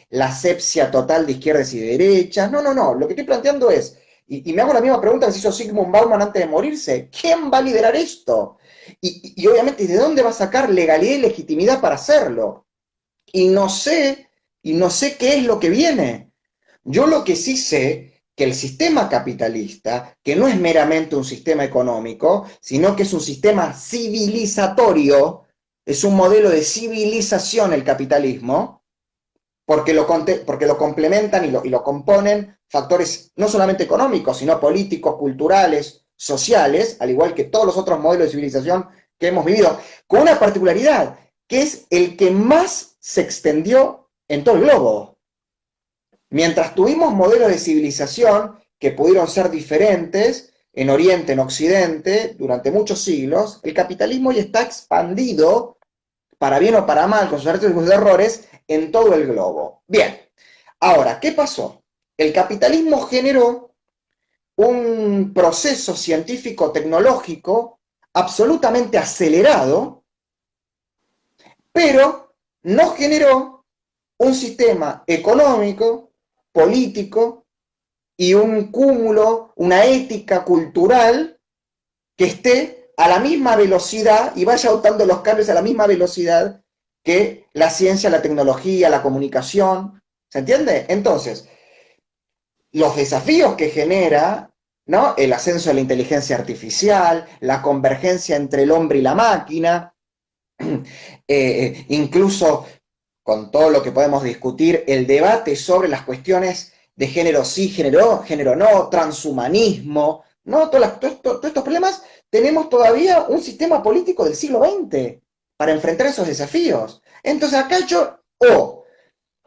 la asepsia total de izquierdas y de derechas, no, lo que estoy planteando es, y me hago la misma pregunta que se hizo Zygmunt Bauman antes de morirse, ¿quién va a liderar esto? Y obviamente, ¿de dónde va a sacar legalidad y legitimidad para hacerlo? Y no sé qué es lo que viene. Yo lo que sí sé, que el sistema capitalista, que no es meramente un sistema económico, sino que es un sistema civilizatorio, es un modelo de civilización el capitalismo, porque lo complementan y lo componen factores no solamente económicos, sino políticos, culturales, sociales, al igual que todos los otros modelos de civilización que hemos vivido, con una particularidad, que es el que más se extendió en todo el globo. Mientras tuvimos modelos de civilización que pudieron ser diferentes en Oriente, en Occidente, durante muchos siglos, el capitalismo ya está expandido, para bien o para mal, con sus aciertos y sus errores, en todo el globo. Bien, ahora, ¿qué pasó? El capitalismo generó un proceso científico-tecnológico absolutamente acelerado, pero no generó un sistema económico, político y un cúmulo, una ética cultural que esté a la misma velocidad y vaya adoptando los cambios a la misma velocidad que la ciencia, la tecnología, la comunicación. ¿Se entiende? Entonces, los desafíos que genera, ¿no?, el ascenso de la inteligencia artificial, la convergencia entre el hombre y la máquina, incluso con todo lo que podemos discutir, el debate sobre las cuestiones de género sí, género no, transhumanismo, ¿no? Todos estos problemas, tenemos todavía un sistema político del siglo XX para enfrentar esos desafíos. Entonces acá o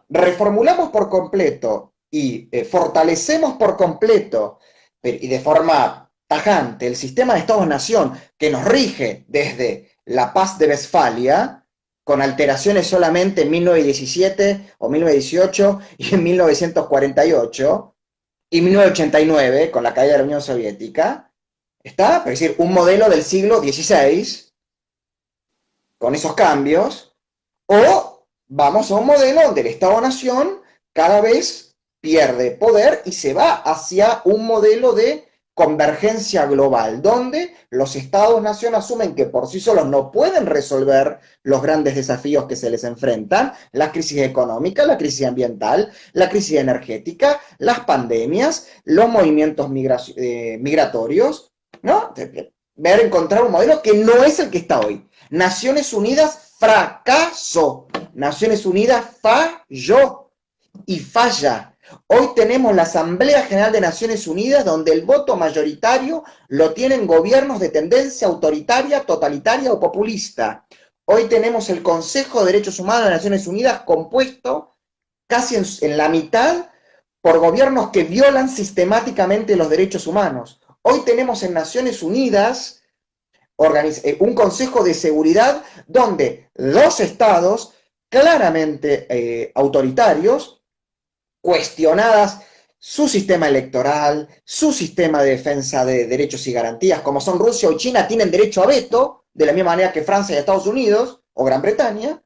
reformulamos por completo y fortalecemos por completo y de forma tajante el sistema de Estados-Nación que nos rige desde la Paz de Westfalia, con alteraciones solamente en 1917 o 1918 y en 1948 y 1989 con la caída de la Unión Soviética, ¿está? Es decir, un modelo del siglo XVI con esos cambios, o vamos a un modelo donde el Estado-Nación cada vez pierde poder y se va hacia un modelo de convergencia global, donde los Estados-Nación asumen que por sí solos no pueden resolver los grandes desafíos que se les enfrentan, la crisis económica, la crisis ambiental, la crisis energética, las pandemias, los movimientos migratorios, ¿no? Encontrar un modelo que no es el que está hoy. Naciones Unidas fracasó, Naciones Unidas falló y falla. Hoy tenemos la Asamblea General de Naciones Unidas, donde el voto mayoritario lo tienen gobiernos de tendencia autoritaria, totalitaria o populista. Hoy tenemos el Consejo de Derechos Humanos de Naciones Unidas compuesto casi en la mitad por gobiernos que violan sistemáticamente los derechos humanos. Hoy tenemos en Naciones Unidas un Consejo de Seguridad donde dos estados claramente autoritarios, cuestionadas su sistema electoral, su sistema de defensa de derechos y garantías, como son Rusia o China, tienen derecho a veto, de la misma manera que Francia y Estados Unidos o Gran Bretaña,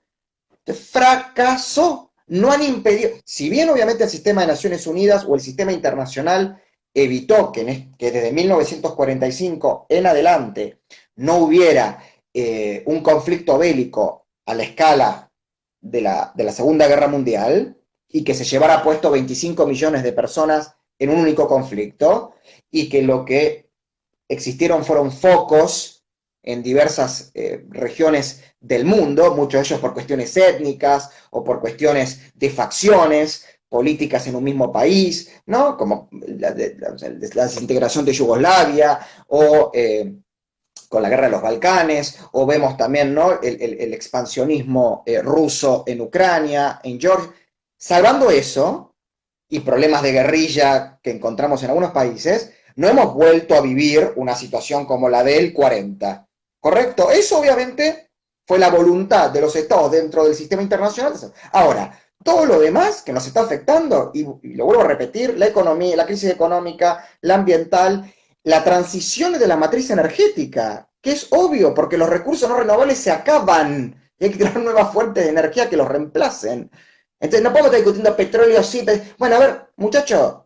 fracasó. No han impedido, si bien obviamente el sistema de Naciones Unidas o el sistema internacional evitó que desde 1945 en adelante no hubiera un conflicto bélico a la escala de la Segunda Guerra Mundial y que se llevara puesto 25 millones de personas en un único conflicto y que lo que existieron fueron focos en diversas regiones del mundo, muchos de ellos por cuestiones étnicas o por cuestiones de facciones políticas en un mismo país, ¿no? Como la desintegración de Yugoslavia o con la guerra de los Balcanes, o vemos también, ¿no?, el expansionismo ruso en Ucrania, en Georgia. Salvando eso, y problemas de guerrilla que encontramos en algunos países, no hemos vuelto a vivir una situación como la del 40. ¿Correcto? Eso obviamente fue la voluntad de los estados dentro del sistema internacional. Ahora, todo lo demás que nos está afectando, y lo vuelvo a repetir, la economía, la crisis económica, la ambiental, la transición de la matriz energética, que es obvio, porque los recursos no renovables se acaban, y hay que crear nuevas fuentes de energía que los reemplacen. Entonces no podemos estar discutiendo petróleo, sí, bueno, a ver, muchachos,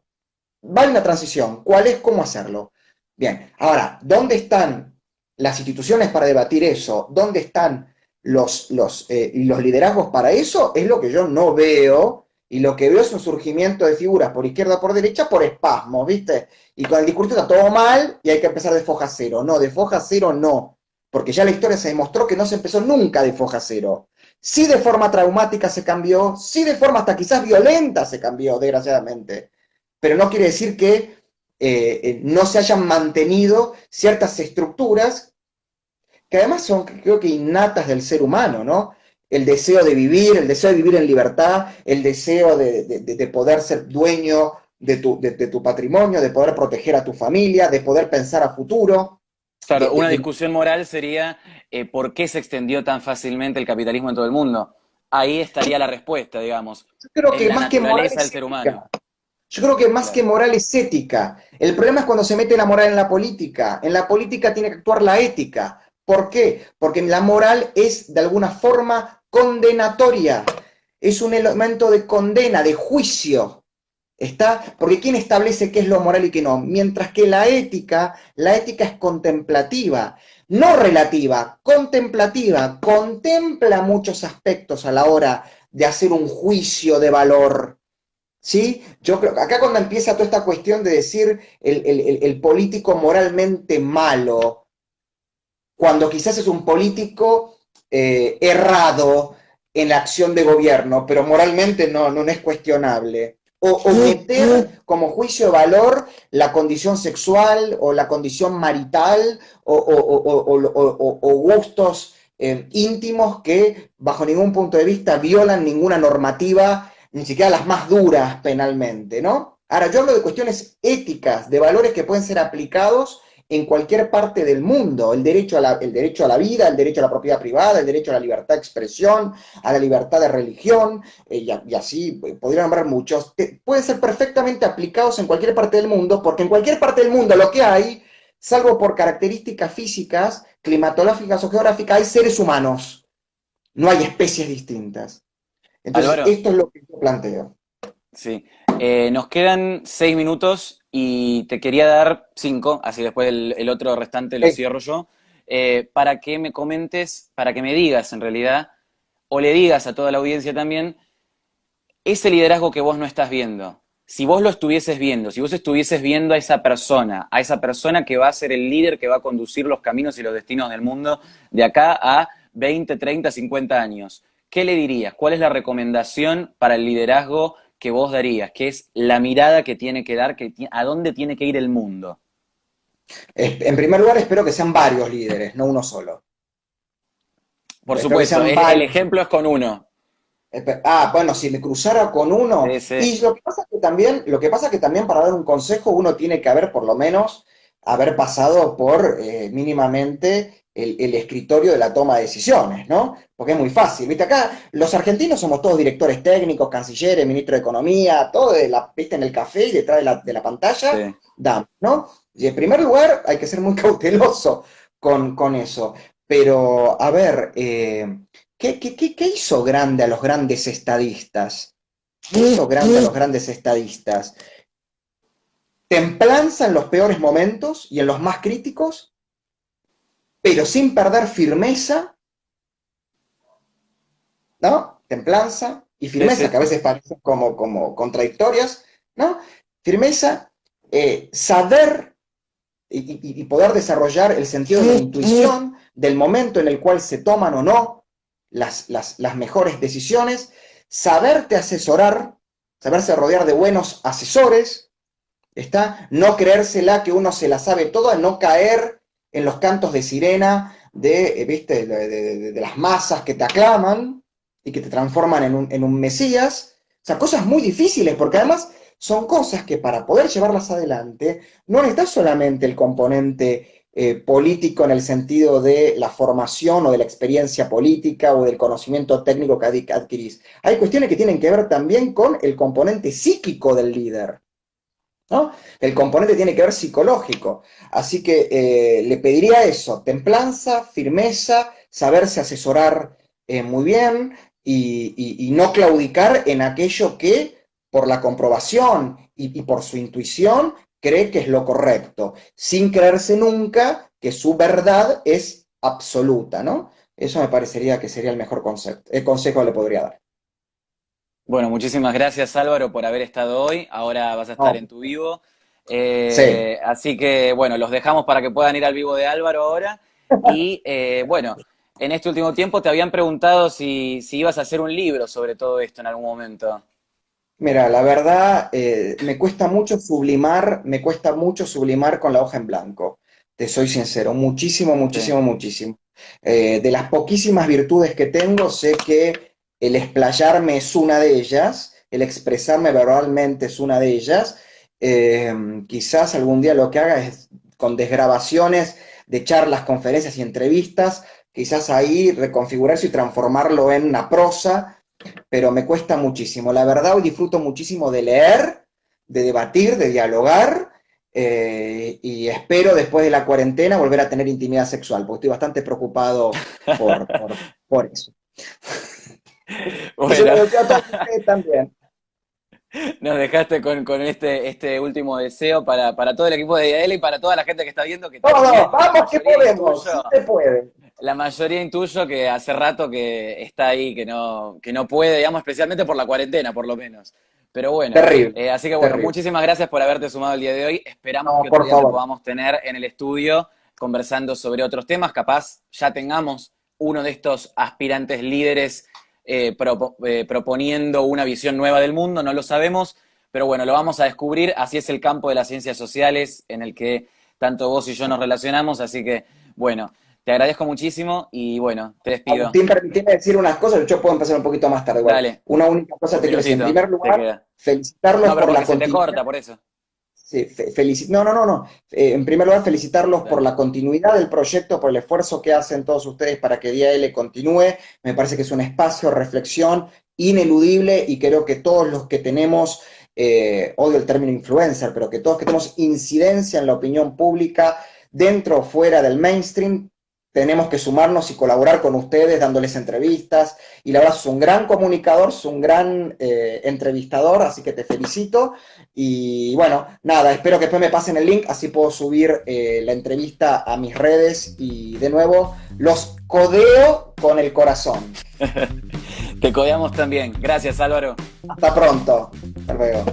va una transición, ¿cuál es? ¿Cómo hacerlo? Bien, ahora, ¿dónde están las instituciones para debatir eso? ¿Dónde están los liderazgos para eso? Es lo que yo no veo, y lo que veo es un surgimiento de figuras por izquierda o por derecha por espasmos, ¿viste? Y con el discurso está todo mal y hay que empezar de foja cero. No, de foja cero no, porque ya la historia se demostró que no se empezó nunca de foja cero. Sí de forma traumática se cambió, sí de forma hasta quizás violenta se cambió, desgraciadamente, pero no quiere decir que no se hayan mantenido ciertas estructuras que además son, creo que, innatas del ser humano, ¿no? El deseo de vivir, el deseo de vivir en libertad, el deseo de poder ser dueño de tu patrimonio, de poder proteger a tu familia, de poder pensar a futuro. Claro, una discusión moral sería ¿por qué se extendió tan fácilmente el capitalismo en todo el mundo? Ahí estaría la respuesta, digamos, Yo creo en que la más que moral naturaleza es del ser ética. humano. Yo creo que más que Claro. moral es ética. El problema es cuando se mete la moral en la política. En la política tiene que actuar la ética. ¿Por qué? Porque la moral es de alguna forma condenatoria. Es un elemento de condena, de juicio. ¿Está? Porque ¿quién establece qué es lo moral y qué no? Mientras que la ética es contemplativa, no relativa, contemplativa. Contempla muchos aspectos a la hora de hacer un juicio de valor. ¿Sí? Yo creo que acá cuando empieza toda esta cuestión de decir el político moralmente malo, cuando quizás es un político errado en la acción de gobierno, pero moralmente no es cuestionable. O meter como juicio de valor la condición sexual o la condición marital o gustos íntimos que bajo ningún punto de vista violan ninguna normativa, ni siquiera las más duras penalmente, ¿no? Ahora, yo hablo de cuestiones éticas, de valores que pueden ser aplicados en cualquier parte del mundo, el derecho a la vida, el derecho a la propiedad privada, el derecho a la libertad de expresión, a la libertad de religión, y así podría nombrar muchos, pueden ser perfectamente aplicados en cualquier parte del mundo, porque en cualquier parte del mundo lo que hay, salvo por características físicas, climatológicas o geográficas, hay seres humanos, no hay especies distintas. Entonces, Álvaro, esto es lo que yo planteo. sí. Nos quedan 6 minutos y te quería dar 5, así después el otro restante lo cierro yo, para que me comentes, para que me digas en realidad, o le digas a toda la audiencia también, ese liderazgo que vos no estás viendo. Si vos lo estuvieses viendo, si vos estuvieses viendo a esa persona que va a ser el líder que va a conducir los caminos y los destinos del mundo de acá a 20, 30, 50 años, ¿qué le dirías? ¿Cuál es la recomendación para el liderazgo que vos darías? ¿Qué es la mirada que tiene que dar, a dónde tiene que ir el mundo? En primer lugar, espero que sean varios líderes, no uno solo. Por Espero que supuesto, sean el varios. ejemplo es con uno. Bueno, si me cruzara con uno. Sí, sí. Y lo que pasa que también para dar un consejo, uno tiene que haber por lo menos haber pasado por mínimamente el escritorio de la toma de decisiones, ¿no? Porque es muy fácil, ¿viste? Acá los argentinos somos todos directores técnicos, cancilleres, ministro de Economía, todo ¿viste? En el café y detrás de la pantalla, Sí. damos, ¿no? Y en primer lugar hay que ser muy cauteloso con eso. Pero, a ver, ¿qué hizo grande a los grandes estadistas? ¿Qué hizo grande a los grandes estadistas? Templanza en los peores momentos y en los más críticos, pero sin perder firmeza, ¿no? Templanza y Sí, firmeza, sí. que a veces parecen como contradictorias, ¿no? Firmeza, saber y poder desarrollar el sentido de la intuición del momento en el cual se toman o no las mejores decisiones, saberte asesorar, saberse rodear de buenos asesores, ¿está? No creérsela que uno se la sabe toda, no caer en los cantos de sirena ¿viste? De las masas que te aclaman y que te transforman en un mesías. O sea, cosas muy difíciles, porque además son cosas que para poder llevarlas adelante no necesitas solamente el componente político en el sentido de la formación o de la experiencia política o del conocimiento técnico que adquirís. Hay cuestiones que tienen que ver también con el componente psíquico del líder, ¿no? El componente tiene que ver psicológico. Así que le pediría eso, templanza, firmeza, saberse asesorar muy bien y no claudicar en aquello que por la comprobación y por su intuición cree que es lo correcto, sin creerse nunca que su verdad es absoluta, ¿no? Eso me parecería que sería el mejor consejo que le podría dar. Bueno, muchísimas gracias Álvaro por haber estado hoy. Ahora vas a estar No, en tu vivo. sí. Así que bueno, los dejamos para que puedan ir al vivo de Álvaro ahora. Y bueno, en este último tiempo te habían preguntado si ibas a hacer un libro sobre todo esto en algún momento. Mira, la verdad, me cuesta mucho sublimar con la hoja en blanco. Te soy sincero, muchísimo, Sí. muchísimo, muchísimo. De las poquísimas virtudes que tengo, sé que el explayarme es una de ellas, el expresarme verbalmente es una de ellas. Quizás algún día lo que haga es con desgrabaciones de charlas, conferencias y entrevistas, quizás ahí reconfigurarse y transformarlo en una prosa, pero me cuesta muchísimo. La verdad, hoy disfruto muchísimo de leer, de debatir, de dialogar, y espero después de la cuarentena volver a tener intimidad sexual, porque estoy bastante preocupado por eso. Y se lo Bueno, deseo a todos ustedes también. nos dejaste con este último deseo para todo el equipo de IAL y para toda la gente que está viendo, que Todos, también la vamos que mayoría podemos, sí intuyo. se puede. La mayoría intuyo que hace rato que está ahí, que no puede, digamos, especialmente por la cuarentena, por lo menos. Pero bueno, Terrible, así que bueno, terrible. muchísimas gracias por haberte sumado el día de hoy. Esperamos No, que otro por día te favor. podamos tener en el estudio conversando sobre otros temas. Capaz ya tengamos uno de estos aspirantes líderes proponiendo una visión nueva del mundo, no lo sabemos, pero bueno, lo vamos a descubrir. Así es el campo de las ciencias sociales en el que tanto vos y yo nos relacionamos, así que bueno. Te agradezco muchísimo y bueno, te despido. Agustín, permitime decir unas cosas, yo puedo empezar un poquito más tarde igual. Dale, Una única cosa un te quiero decir. En minutito, primer te lugar, queda. felicitarlos No, pero por porque la se te continuidad. corta, por eso. Sí, no, no, no, no. En primer lugar, felicitarlos por Dale. la continuidad del proyecto, por el esfuerzo que hacen todos ustedes para que Día L continúe. Me parece que es un espacio de reflexión ineludible y creo que todos los que tenemos, odio el término influencer, pero que todos que tenemos incidencia en la opinión pública, dentro o fuera del mainstream, tenemos que sumarnos y colaborar con ustedes dándoles entrevistas. Y la verdad, sos un gran comunicador, sos un gran entrevistador, así que te felicito. Y bueno, nada, espero que después me pasen el link, así puedo subir la entrevista a mis redes y de nuevo los codeo con el corazón. Te codeamos también. Gracias, Álvaro. Hasta pronto. Hasta luego.